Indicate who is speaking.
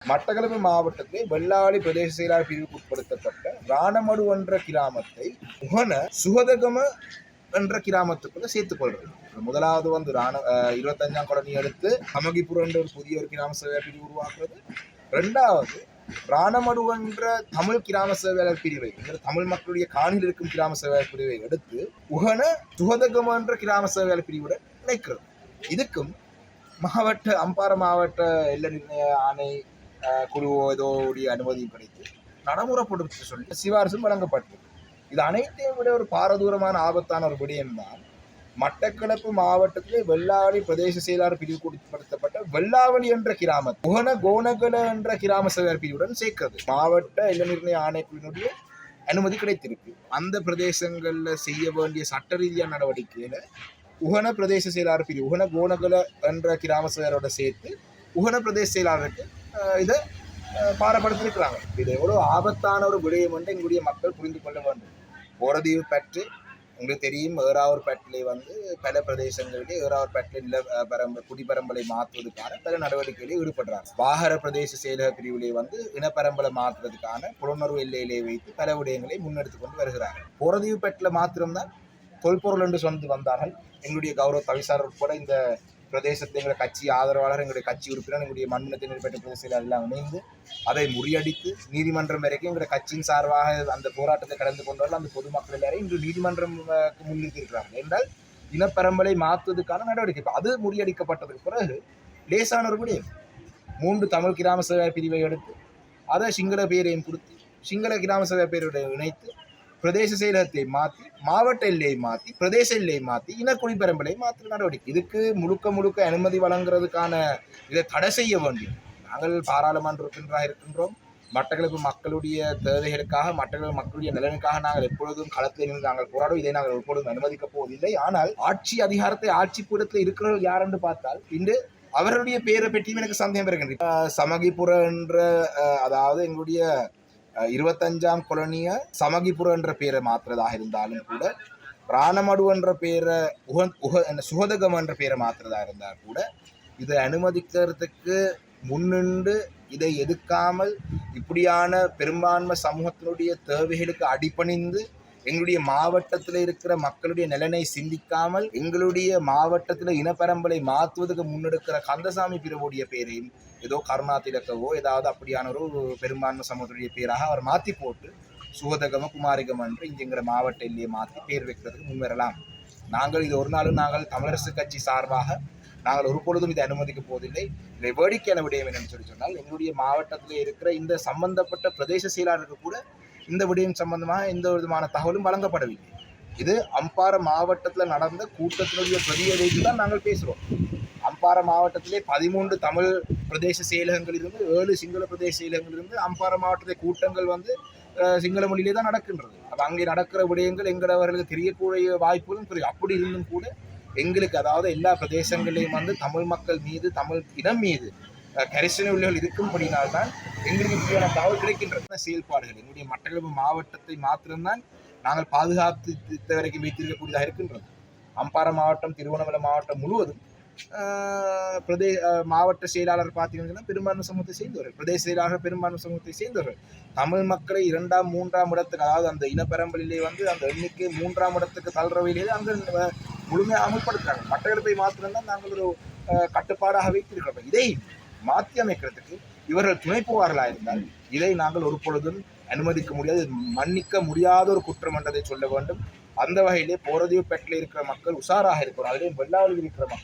Speaker 1: மட்டக்களப்பு மாவட்டத்திலே வெள்ளாளி பிரதேச செயலாளர் பிரிவுக்கு உட்படுத்தப்பட்ட ராணமடு என்ற கிராமத்தை உகன சுகதகம என்ற கிராமத்துக்குள்ள சேர்த்துக் கொள்றது. முதலாவது வந்து 25ஆம் காலனி எடுத்து கமகிபுரம் என்ற ஒரு புதிய ஒரு கிராம சேவையாளர் பிரிவு உருவாக்குறது. இரண்டாவது ராணமடு என்ற தமிழ் கிராம சேவையாளர் பிரிவை, தமிழ் மக்களுடைய காணியில் இருக்கும் கிராம சேவையாளர் பிரிவை எடுத்து உகன சுகதகம என்ற கிராம சேவையாளர் பிரிவுடன் இணைக்கிறது. இதுக்கும் மாவட்ட அம்பாறை மாவட்ட எல்ல நிர்ணய ஆணை குழுவோ ஏதோடைய அனுமதியும் கிடைத்து நடைமுறைப்படுத்த சொல்லி சிபாரிசும் வழங்கப்பட்டது. இது அனைத்தையும் விட ஒரு பாரதூரமான ஆபத்தான ஒரு விடயம்தான் மட்டக்களப்பு மாவட்டத்திலே வெள்ளாவளி பிரதேச செயலாளர் பிரிவுக்கு உட்படுத்தப்பட்ட வெள்ளாவளி என்ற கிராமம் உகன கோனகல என்ற கிராம செயலாளர் பிரிவுடன் சேர்க்கிறது. மாவட்ட எல்ல நிர்ணய ஆணைக்குழுவினுடைய அனுமதி கிடைத்திருக்கு. அந்த பிரதேசங்கள்ல செய்ய வேண்டிய சட்ட ரீதியான நடவடிக்கையில உகன பிரதேச செயலாளர் பிரிவு உகன கோனகல என்ற கிராம செயலரோட சேர்த்து உகன பிரதேச செயலாளருக்கு இதை பாரப்படுத்திருக்கிறாங்க. இது எவ்வளவு ஆபத்தான ஒரு விடயம் என்று எங்களுடைய மக்கள் புரிந்து கொள்ள வேண்டும். போரதீவு பற்று உங்களுக்கு தெரியும், ஏறாவூர் பற்றிலே வந்து பல பிரதேசங்களிலே ஏறாவூர் பற்றிலே குடிபரம்பலை மாற்றுவதற்கான பல நடவடிக்கைகளில் ஈடுபடுறாங்க. வாகர பிரதேச செயலக பிரிவிலே வந்து இனப்பரம்பலை மாற்றுவதற்கான புலனுணர்வு எல்லையிலே வைத்து பல விடயங்களை முன்னெடுத்து கொண்டு வருகிறார்கள். போரதீவு பற்றில மாத்திரம்தான் தொல்பொருள் என்று சொன்னது வந்தார்கள். எங்களுடைய கௌரவ தவிசாளர் உட்பட இந்த பிரதேசத்தை எங்களுடைய கட்சி ஆதரவாளர், எங்களுடைய கட்சி உறுப்பினர், எங்களுடைய மண்ணினத்தை நிறைவேற்ற பிரதேசங்கள் எல்லாம் இணைந்து அதை முறியடித்து நீதிமன்றம் வரைக்கும் எங்களுடைய கட்சியின் சார்பாக அந்த போராட்டத்தை கடந்து கொண்டால் அந்த பொதுமக்கள் எல்லாரையும் இன்று நீதிமன்றம் முன்னிறுத்தியிருக்கிறார்கள். என்றால் இனப்பரம்பலை மாற்றுவதற்கான நடவடிக்கை அது முறியடிக்கப்பட்டதுக்கு பிறகு லேசான ஒரு விடயம் 3 தமிழ் கிராம சேவை பிரிவை எடுத்து அதை சிங்கள பேரையும் கொடுத்து சிங்கள கிராம சேவை பேருடைய இணைத்து பிரதேச செயலகத்தை மாற்றி மாவட்ட எல்லையை மாற்றி பிரதேச எல்லையை மாற்றி இனக்குடிப்பரம்பலை மாற்ற நடவடிக்கை. இதுக்கு முழுக்க அனுமதி வழங்குறதுக்கான இதை தடை செய்ய வேண்டும். நாங்கள் பாராளுமன்ற உறுப்பினராக இருக்கின்றோம். மட்டக்களப்பு மக்களுடைய தேவைகளுக்காக மட்டக்களப்பு மக்களுடைய நலனுக்காக நாங்கள் எப்பொழுதும் களத்தில் இருந்து நாங்கள் போராடும். இதை நாங்கள் எப்பொழுதும் அனுமதிக்கப் போவதில்லை. ஆனால் ஆட்சி அதிகாரத்தை ஆட்சி பீடத்தில் இருக்கிறவர்கள் யார் என்று பார்த்தால் இன்று அவர்களுடைய பேரை பற்றியும் எனக்கு சந்தேகம் இருக்கின்றது. சமகிபுரம் என்ற அதாவது எங்களுடைய 25ஆம் கொலனிய சமகிபுரம் என்ற பேரை மாற்றுறதாக இருந்தாலும் கூட ராணமடு என்ற பேரை சுகதகம் என்ற பேரை மாற்றுறதா இருந்தால் கூட இதை அனுமதிக்கிறதுக்கு முன்னின்று இதை எதிர்க்காமல் இப்படியான பெரும்பான்மை சமூகத்தினுடைய தேவைகளுக்கு அடிபணிந்து எங்களுடைய மாவட்டத்தில் இருக்கிற மக்களுடைய நலனை சிந்திக்காமல் எங்களுடைய மாவட்டத்தில் இனப்பரம்பலை மாற்றுவதற்கு முன்னெடுக்கிற கந்தசாமி பிரிவுடைய பேரையும் ஏதோ கருணா திலக்கவோ ஏதாவது அப்படியான ஒரு பெரும்பான்மை சமூகத்துடைய பேராக அவர் மாற்றி போட்டு சுகதகம குமாரிகம் என்று இங்குங்கிற மாவட்ட எல்லையை மாற்றி பேர் வைக்கிறதுக்கு முன்வரலாம். நாங்கள் இது ஒரு நாளும் நாங்கள் தமிழரசு கட்சி சார்பாக நாங்கள் ஒரு பொழுதும் இதை அனுமதிக்க போவதில்லை. இதை வேடிக்கையான விடயம் என்னன்னு சொன்னால் எங்களுடைய மாவட்டத்தில் இருக்கிற இந்த சம்பந்தப்பட்ட பிரதேச செயலாளருக்கு கூட இந்த விடயம் சம்பந்தமாக எந்த விதமான தகவலும் வழங்கப்படவில்லை. இது அம்பாறை மாவட்டத்தில் நடந்த கூட்டத்தினுடைய பிரதியதைக்கு தான் நாங்கள் பேசுகிறோம். அம்பாறை மாவட்டத்திலே 13 தமிழ் பிரதேச செயலகங்களிலிருந்து 7 சிங்கள பிரதேச செயலகங்களிலிருந்து அம்பாறை மாவட்டத்தில் கூட்டங்கள் வந்து சிங்கள மொழியிலே தான் நடக்கின்றது. அப்போ அங்கே நடக்கிற விடயங்கள் எங்களவர்களுக்கு தெரியக்கூடிய வாய்ப்புகளும் தெரியும். அப்படி இருந்தும் கூட எங்களுக்கு அதாவது எல்லா பிரதேசங்களிலையும் வந்து தமிழ் மக்கள் மீது தமிழ் இனம் மீது கரிசனை உள்ளவர்கள் இருக்கும்படினால்தான் எங்களுக்கு இப்படியான தகவல் கிடைக்கின்ற செயல்பாடுகள் எங்களுடைய மட்டக்களப்பு மாவட்டத்தை மாத்திரம்தான் நாங்கள் பாதுகாத்து வரைக்கும் வைத்திருக்கக்கூடியதாக இருக்கின்றது. அம்பாறை மாவட்டம், திருவண்ணாமலை மாவட்டம் முழுவதும் மாவட்ட செயலாளர் பார்த்தீங்கன்னா பெரும்பான்மை சமூகத்தை சேர்ந்தவர்கள், பிரதேச செயலாளர் பெரும்பான்மை சமூகத்தை சேர்ந்தவர்கள். தமிழ் மக்களை 2ஆம் 3ஆம் இடத்துக்கு அதாவது அந்த இனப்பரம்பலிலே வந்து அந்த எண்ணிக்கை 3ஆம் இடத்துக்கு தள்ளுறவையிலேயே அங்கே முழுமையாக அமல்படுத்துகிறாங்க. மட்டக்களப்பை மாத்திரம்தான் நாங்கள் ஒரு கட்டுப்பாடாக வைத்திருக்கிறோம். இதை மாற்றி அமைக்கிறதுக்கு இவர்கள் துணை போவார்களாக இருந்தால் இதை நாங்கள் ஒரு பொழுதும் அனுமதிக்க முடியாது, மன்னிக்க முடியாத ஒரு குற்றம் என்றதை சொல்ல வேண்டும். அந்த வகையிலே போரதீவு பெட்டில் இருக்கிற மக்கள் உஷாராக இருக்கிறோம். அதிலே வெள்ளாவளியில் இருக்கிற மக்கள்